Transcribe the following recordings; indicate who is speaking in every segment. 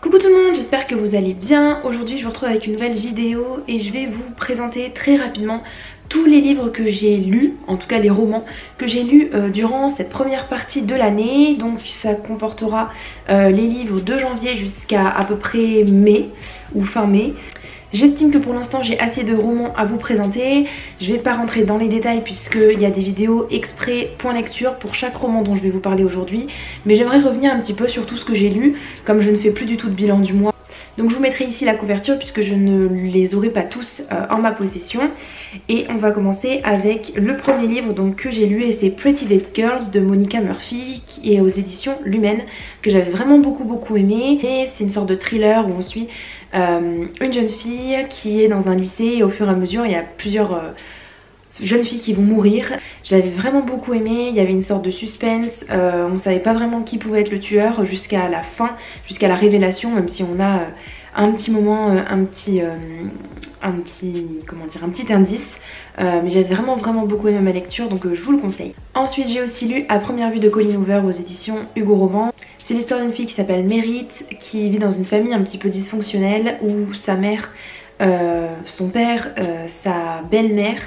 Speaker 1: Coucou tout le monde, j'espère que vous allez bien. Aujourd'hui je vous retrouve avec une nouvelle vidéo et je vais vous présenter très rapidement tous les livres que j'ai lus, en tout cas les romans que j'ai lus durant cette première partie de l'année. Donc ça comportera les livres de janvier jusqu'à à peu près mai ou fin mai. J'estime que pour l'instant j'ai assez de romans à vous présenter. Je vais pas rentrer dans les détails puisqu'il y a des vidéos exprès point lecture pour chaque roman dont je vais vous parler aujourd'hui. Mais j'aimerais revenir un petit peu sur tout ce que j'ai lu, comme je ne fais plus du tout de bilan du mois. Donc je vous mettrai ici la couverture puisque je ne les aurai pas tous en ma possession. Et on va commencer avec le premier livre donc, que j'ai lu, et c'est Pretty Dead Girls de Monica Murphy qui est aux éditions Lumen, que j'avais vraiment beaucoup aimé. Et c'est une sorte de thriller où on suit une jeune fille qui est dans un lycée et au fur et à mesure il y a plusieurs jeunes filles qui vont mourir. J'avais vraiment beaucoup aimé, il y avait une sorte de suspense, on savait pas vraiment qui pouvait être le tueur jusqu'à la fin, jusqu'à la révélation, même si on a un petit moment, un petit indice. Mais j'avais vraiment beaucoup aimé ma lecture, donc je vous le conseille. Ensuite j'ai aussi lu À première vue de Colleen Hoover aux éditions Hugo Roman. C'est l'histoire d'une fille qui s'appelle Merit, qui vit dans une famille un petit peu dysfonctionnelle où sa mère, son père, sa belle-mère,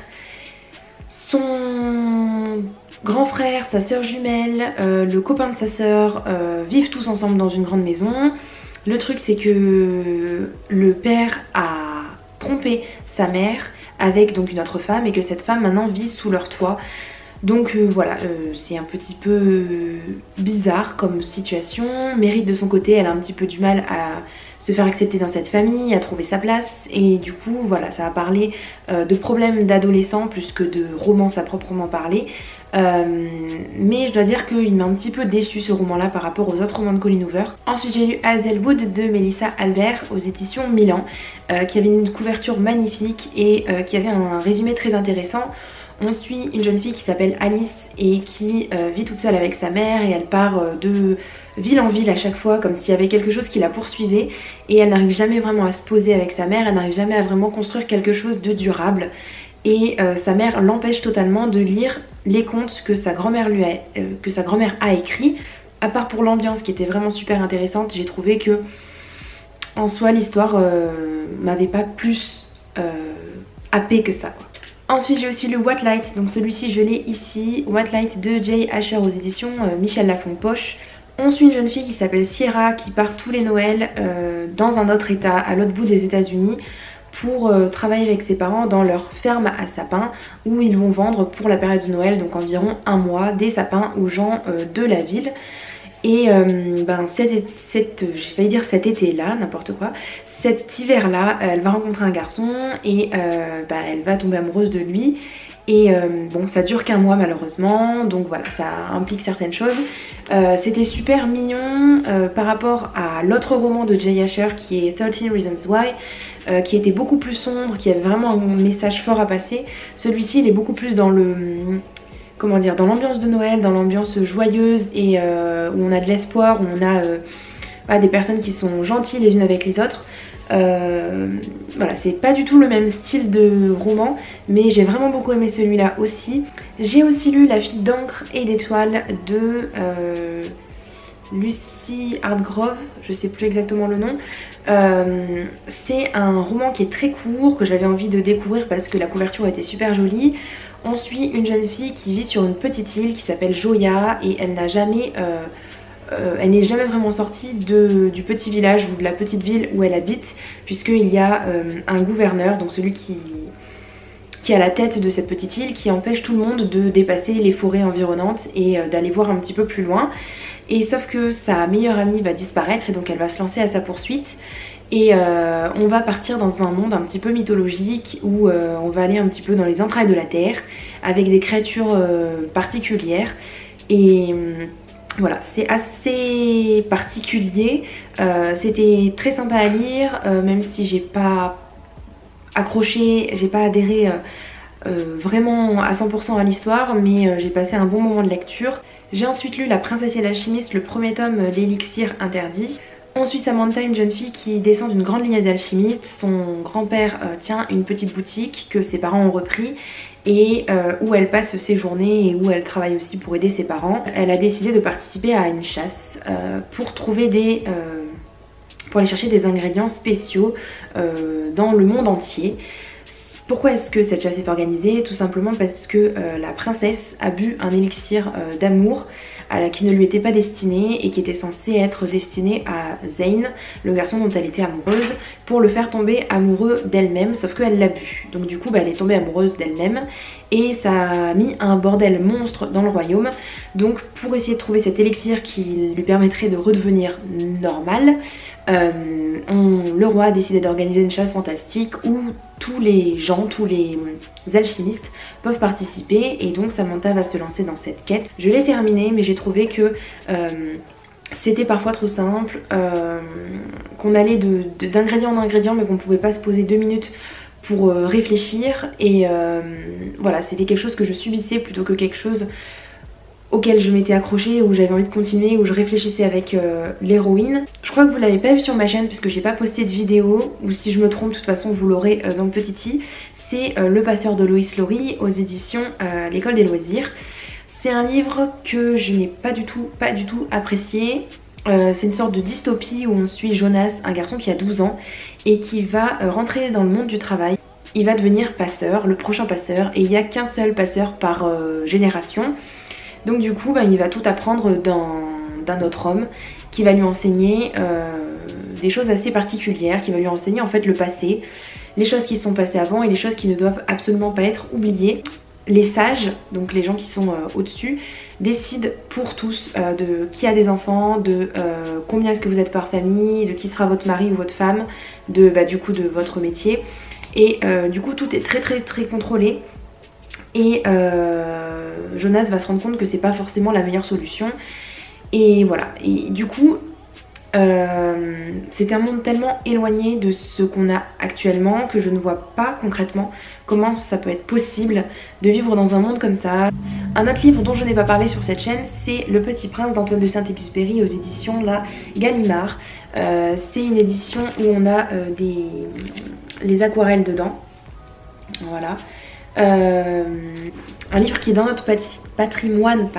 Speaker 1: son grand frère, sa sœur jumelle, le copain de sa sœur vivent tous ensemble dans une grande maison. Le truc c'est que le père a trompé sa mère avec donc une autre femme et que cette femme maintenant vit sous leur toit. Donc voilà, c'est un petit peu bizarre comme situation. Mérite de son côté, elle a un petit peu du mal à se faire accepter dans cette famille, à trouver sa place, et du coup voilà, ça va parler de problèmes d'adolescents plus que de romance à proprement parler. Mais je dois dire qu'il m'a un petit peu déçu ce roman là par rapport aux autres romans de Colleen Hoover. Ensuite j'ai lu Hazelwood de Melissa Albert aux éditions Milan, qui avait une couverture magnifique et qui avait un résumé très intéressant. On suit une jeune fille qui s'appelle Alice et qui vit toute seule avec sa mère, et elle part de ville en ville à chaque fois comme s'il y avait quelque chose qui la poursuivait, et elle n'arrive jamais vraiment à se poser avec sa mère, elle n'arrive jamais à vraiment construire quelque chose de durable, et sa mère l'empêche totalement de lire les contes que sa grand-mère a écrits. À part pour l'ambiance qui était vraiment super intéressante, j'ai trouvé que en soi l'histoire m'avait pas plus happé que ça quoi. Ensuite j'ai aussi lu What Light, donc celui-ci je l'ai ici, What Light de Jay Asher aux éditions Michel Lafon-Poche. On suit une jeune fille qui s'appelle Sierra qui part tous les Noëls dans un autre état, à l'autre bout des États-Unis, pour travailler avec ses parents dans leur ferme à sapins où ils vont vendre pour la période de Noël, donc environ un mois, des sapins aux gens de la ville. Et j'ai failli dire cet été là, n'importe quoi, cet hiver là, elle va rencontrer un garçon et elle va tomber amoureuse de lui. Et bon, ça dure qu'un mois malheureusement, donc voilà, ça implique certaines choses. C'était super mignon par rapport à l'autre roman de Jay Asher qui est 13 Reasons Why, qui était beaucoup plus sombre, qui avait vraiment un message fort à passer. Celui-ci il est beaucoup plus dans le... comment dire, dans l'ambiance de Noël, dans l'ambiance joyeuse et où on a de l'espoir, où on a des personnes qui sont gentilles les unes avec les autres. Voilà, c'est pas du tout le même style de roman, mais j'ai vraiment beaucoup aimé celui-là aussi. J'ai aussi lu La fille d'encre et d'étoiles de Lucy Hartgrove, je sais plus exactement le nom. C'est un roman qui est très court, que j'avais envie de découvrir parce que la couverture était super jolie. On suit une jeune fille qui vit sur une petite île qui s'appelle Joya, et elle n'a jamais... elle n'est jamais vraiment sortie du petit village ou de la petite ville où elle habite, puisqu'il y a un gouverneur, donc celui qui est à la tête de cette petite île, qui empêche tout le monde de dépasser les forêts environnantes et d'aller voir un petit peu plus loin. Et sauf que sa meilleure amie va disparaître et donc elle va se lancer à sa poursuite. Et on va partir dans un monde un petit peu mythologique où on va aller un petit peu dans les entrailles de la terre avec des créatures particulières. Et... voilà, c'est assez particulier, c'était très sympa à lire, même si j'ai pas accroché, j'ai pas adhéré vraiment à 100% à l'histoire, mais j'ai passé un bon moment de lecture. J'ai ensuite lu La princesse et l'alchimiste, le premier tome, l'élixir interdit. On suit Samantha, une jeune fille qui descend d'une grande lignée d'alchimistes. Son grand-père tient une petite boutique que ses parents ont repris et où elle passe ses journées et où elle travaille aussi pour aider ses parents. Elle a décidé de participer à une chasse pour trouver pour aller chercher des ingrédients spéciaux dans le monde entier. Pourquoi est-ce que cette chasse est organisée? Tout simplement parce que la princesse a bu un élixir d'amour qui ne lui était pas destiné et qui était censé être destiné à Zane, le garçon dont elle était amoureuse, pour le faire tomber amoureux d'elle-même, sauf qu'elle l'a bu. Donc du coup elle est tombée amoureuse d'elle-même et ça a mis un bordel monstre dans le royaume. Donc pour essayer de trouver cet élixir qui lui permettrait de redevenir normal, le roi a décidé d'organiser une chasse fantastique où tous les gens, tous les alchimistes peuvent participer et donc Samantha va se lancer dans cette quête. Je l'ai terminée mais j'ai trouvé que c'était parfois trop simple, qu'on allait d'ingrédient en ingrédient mais qu'on pouvait pas se poser 2 minutes pour réfléchir et voilà, c'était quelque chose que je subissais plutôt que quelque chose auquel je m'étais accrochée, où j'avais envie de continuer, où je réfléchissais avec l'héroïne. Je crois que vous l'avez pas vu sur ma chaîne puisque j'ai pas posté de vidéo, ou si je me trompe de toute façon vous l'aurez dans le petit i. C'est Le Passeur de Lois Lowry aux éditions L'École des Loisirs. C'est un livre que je n'ai pas du tout apprécié. C'est une sorte de dystopie où on suit Jonas, un garçon qui a 12 ans et qui va rentrer dans le monde du travail. Il va devenir passeur, le prochain passeur, et il n'y a qu'un seul passeur par génération. Donc du coup il va tout apprendre d'un autre homme qui va lui enseigner des choses assez particulières, qui va lui enseigner en fait le passé, les choses qui sont passées avant et les choses qui ne doivent absolument pas être oubliées. Les sages, donc les gens qui sont au-dessus, décident pour tous de qui a des enfants, de combien est-ce que vous êtes par famille, de qui sera votre mari ou votre femme, du coup de votre métier. Et du coup tout est très contrôlé. Et Jonas va se rendre compte que c'est pas forcément la meilleure solution. Et voilà. Et du coup, c'est un monde tellement éloigné de ce qu'on a actuellement que je ne vois pas concrètement comment ça peut être possible de vivre dans un monde comme ça. Un autre livre dont je n'ai pas parlé sur cette chaîne, c'est Le Petit Prince d'Antoine de Saint-Exupéry aux éditions La Gallimard. C'est une édition où on a les aquarelles dedans. Voilà. Un livre qui est dans notre patrimoine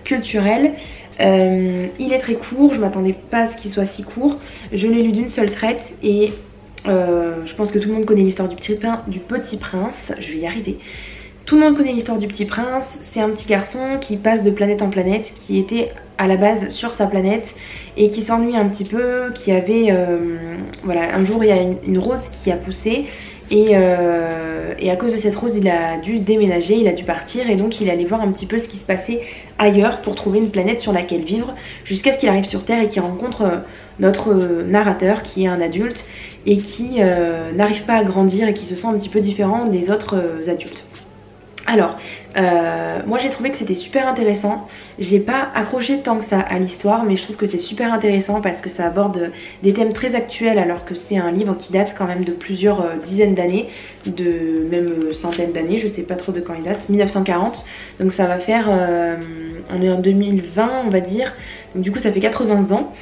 Speaker 1: culturel. Il est très court, je m'attendais pas à ce qu'il soit si court. Je l'ai lu d'une seule traite et je pense que tout le monde connaît l'histoire du Petit Prince. Je vais y arriver. Tout le monde connaît l'histoire du Petit Prince. C'est un petit garçon qui passe de planète en planète, qui était à la base sur sa planète et qui s'ennuie un petit peu, qui avait voilà, un jour il y a une rose qui a poussé et à cause de cette rose il a dû déménager, il a dû partir et donc il est allé voir un petit peu ce qui se passait ailleurs pour trouver une planète sur laquelle vivre jusqu'à ce qu'il arrive sur Terre et qu'il rencontre notre narrateur qui est un adulte et qui n'arrive pas à grandir et qui se sent un petit peu différent des autres adultes. Alors, moi j'ai trouvé que c'était super intéressant. J'ai pas accroché tant que ça à l'histoire, mais je trouve que c'est super intéressant parce que ça aborde des thèmes très actuels alors que c'est un livre qui date quand même de plusieurs dizaines d'années, de même centaines d'années, je sais pas trop de quand il date, 1940. Donc ça va faire, on est en 2020 on va dire, donc du coup ça fait 80 ans.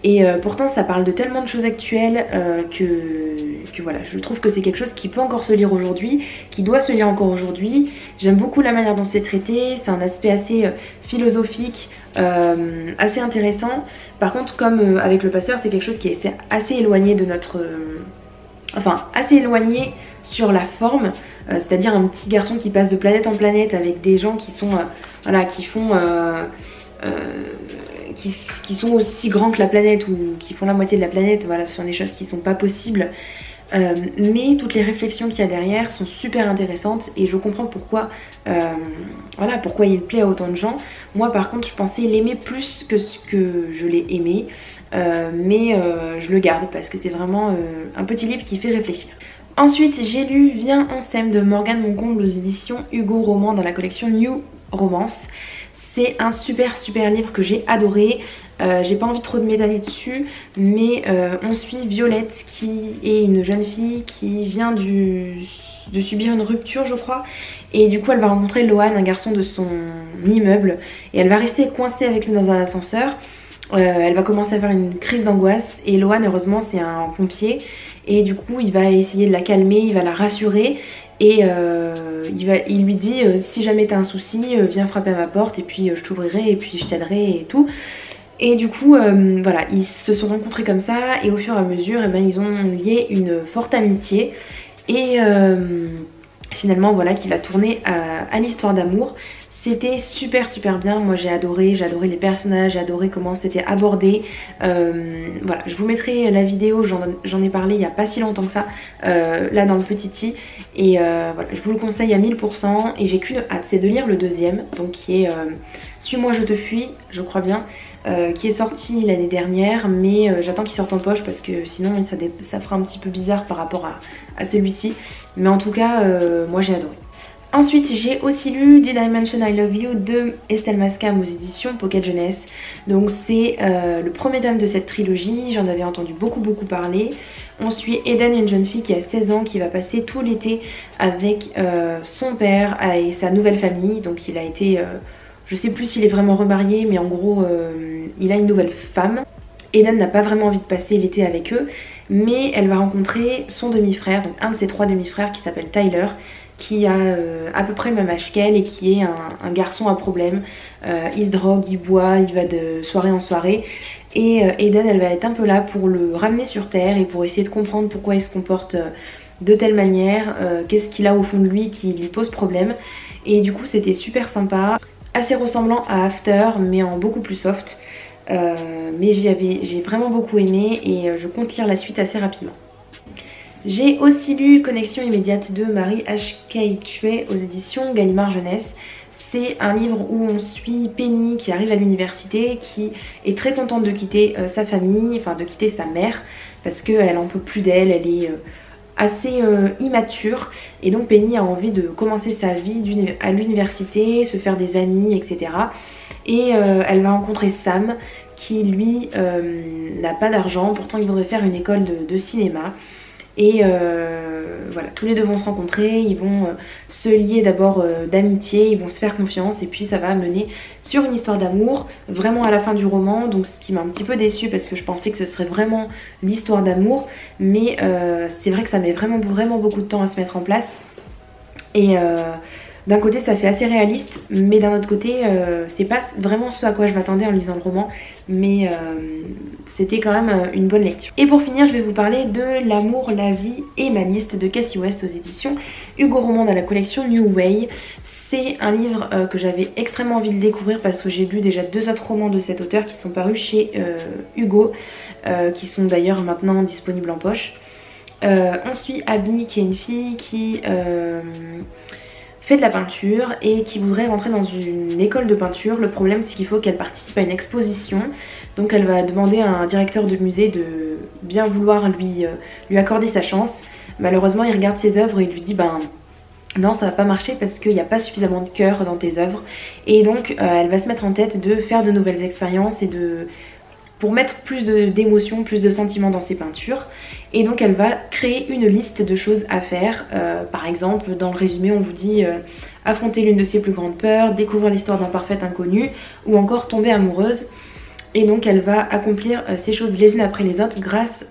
Speaker 1: Et pourtant ça parle de tellement de choses actuelles que voilà, je trouve que c'est quelque chose qui peut encore se lire aujourd'hui, qui doit se lire encore aujourd'hui. J'aime beaucoup la manière dont c'est traité, c'est un aspect assez philosophique, assez intéressant. Par contre comme avec Le Passeur, c'est quelque chose qui est assez éloigné de notre... enfin assez éloigné sur la forme, c'est-à-dire un petit garçon qui passe de planète en planète avec des gens qui sont... voilà, qui font... qui sont aussi grands que la planète ou qui font la moitié de la planète, voilà, ce sont des choses qui sont pas possibles. Mais toutes les réflexions qu'il y a derrière sont super intéressantes et je comprends pourquoi, voilà, pourquoi il plaît à autant de gens. Moi par contre je pensais l'aimer plus que ce que je l'ai aimé, mais je le garde parce que c'est vraiment un petit livre qui fait réfléchir. Ensuite j'ai lu Viens on s'aime de Morgane Moncomble aux éditions Hugo Roman dans la collection New Romance. C'est un super livre que j'ai adoré. J'ai pas envie trop de m'étaler dessus, mais on suit Violette qui est une jeune fille qui vient de subir une rupture je crois. Et du coup elle va rencontrer Lohan, un garçon de son immeuble, et elle va rester coincée avec lui dans un ascenseur. Elle va commencer à faire une crise d'angoisse et Loan heureusement c'est un pompier et du coup il va essayer de la calmer, il va la rassurer et il lui dit si jamais t'as un souci viens frapper à ma porte et puis je t'ouvrirai et puis je t'aiderai et tout. Et du coup voilà, ils se sont rencontrés comme ça et au fur et à mesure eh ben, ils ont lié une forte amitié et finalement voilà qui va tourner à l'histoire d'amour. C'était super bien, moi j'ai adoré les personnages, j'ai adoré comment c'était abordé. Voilà, je vous mettrai la vidéo, j'en ai parlé il n'y a pas si longtemps que ça, là dans le petit i. Et voilà, je vous le conseille à 1000% et j'ai qu'une hâte, c'est de lire le deuxième, donc qui est Suis-moi je te fuis, je crois bien, qui est sorti l'année dernière, mais j'attends qu'il sorte en poche parce que sinon ça fera un petit peu bizarre par rapport à celui-ci. Mais en tout cas, moi j'ai adoré. Ensuite j'ai aussi lu Did I Mention I Love You de Estelle Mascam aux éditions Pocket Jeunesse. Donc c'est le premier tome de cette trilogie, j'en avais entendu beaucoup parler. On suit Eden, une jeune fille qui a 16 ans qui va passer tout l'été avec son père et sa nouvelle famille. Donc il a été, je sais plus s'il est vraiment remarié mais en gros il a une nouvelle femme. Eden n'a pas vraiment envie de passer l'été avec eux mais elle va rencontrer son demi-frère, donc un de ses 3 demi-frères qui s'appelle Tyler, qui a à peu près le même âge qu'elle et qui est un garçon à problème. Il se drogue, il boit, il va de soirée en soirée. Et Eden, elle va être un peu là pour le ramener sur terre et pour essayer de comprendre pourquoi il se comporte de telle manière, qu'est-ce qu'il a au fond de lui qui lui pose problème. Et du coup c'était super sympa, assez ressemblant à After mais en beaucoup plus soft. Mais j'ai vraiment beaucoup aimé et je compte lire la suite assez rapidement. J'ai aussi lu Connexion immédiate de Marie H. Chue aux éditions Gallimard Jeunesse. C'est un livre où on suit Penny qui arrive à l'université, qui est très contente de quitter sa famille, enfin de quitter sa mère, parce qu'elle en peut plus d'elle, elle est assez immature. Et donc Penny a envie de commencer sa vie à l'université, se faire des amis, etc. Et elle va rencontrer Sam qui lui n'a pas d'argent, pourtant il voudrait faire une école de cinéma. Et voilà, tous les deux vont se rencontrer, ils vont se lier d'abord d'amitié, ils vont se faire confiance et puis ça va mener sur une histoire d'amour vraiment à la fin du roman. Donc ce qui m'a un petit peu déçue parce que je pensais que ce serait vraiment l'histoire d'amour, mais c'est vrai que ça met vraiment beaucoup de temps à se mettre en place. Et d'un côté ça fait assez réaliste, mais d'un autre côté c'est pas vraiment ce à quoi je m'attendais en lisant le roman, mais c'était quand même une bonne lecture. Et pour finir je vais vous parler de L'amour, la vie et ma liste de Cassie West aux éditions Hugo Roman dans la collection New Way. C'est un livre que j'avais extrêmement envie de découvrir parce que j'ai lu déjà 2 autres romans de cet auteur qui sont parus chez Hugo, qui sont d'ailleurs maintenant disponibles en poche. On suit Abby qui est une fille qui fait de la peinture et qui voudrait rentrer dans une école de peinture. Le problème c'est qu'il faut qu'elle participe à une exposition, donc elle va demander à un directeur de musée de bien vouloir lui accorder sa chance. Malheureusement il regarde ses œuvres et il lui dit ben non ça va pas marcher parce qu'il n'y a pas suffisamment de cœur dans tes œuvres. Et donc elle va se mettre en tête de faire de nouvelles expériences et pour mettre plus d'émotions, plus de sentiments dans ses peintures. Et donc elle va créer une liste de choses à faire. Par exemple, dans le résumé on vous dit affronter l'une de ses plus grandes peurs, découvrir l'histoire d'un parfait inconnu ou encore tomber amoureuse. Et donc elle va accomplir ces choses les unes après les autres grâce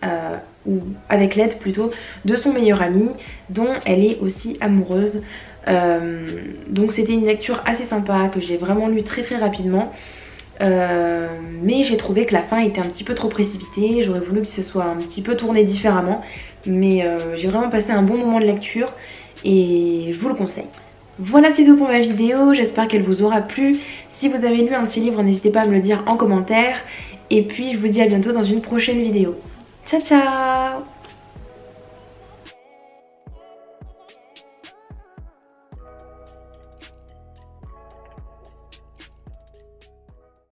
Speaker 1: ou avec l'aide plutôt de son meilleur ami dont elle est aussi amoureuse. Donc c'était une lecture assez sympa que j'ai vraiment lu très rapidement. Mais j'ai trouvé que la fin était un petit peu trop précipitée, j'aurais voulu que ce soit un petit peu tourné différemment, mais j'ai vraiment passé un bon moment de lecture et je vous le conseille. Voilà, c'est tout pour ma vidéo, j'espère qu'elle vous aura plu. Si vous avez lu un de ces livres, n'hésitez pas à me le dire en commentaire et puis je vous dis à bientôt dans une prochaine vidéo. Ciao ciao.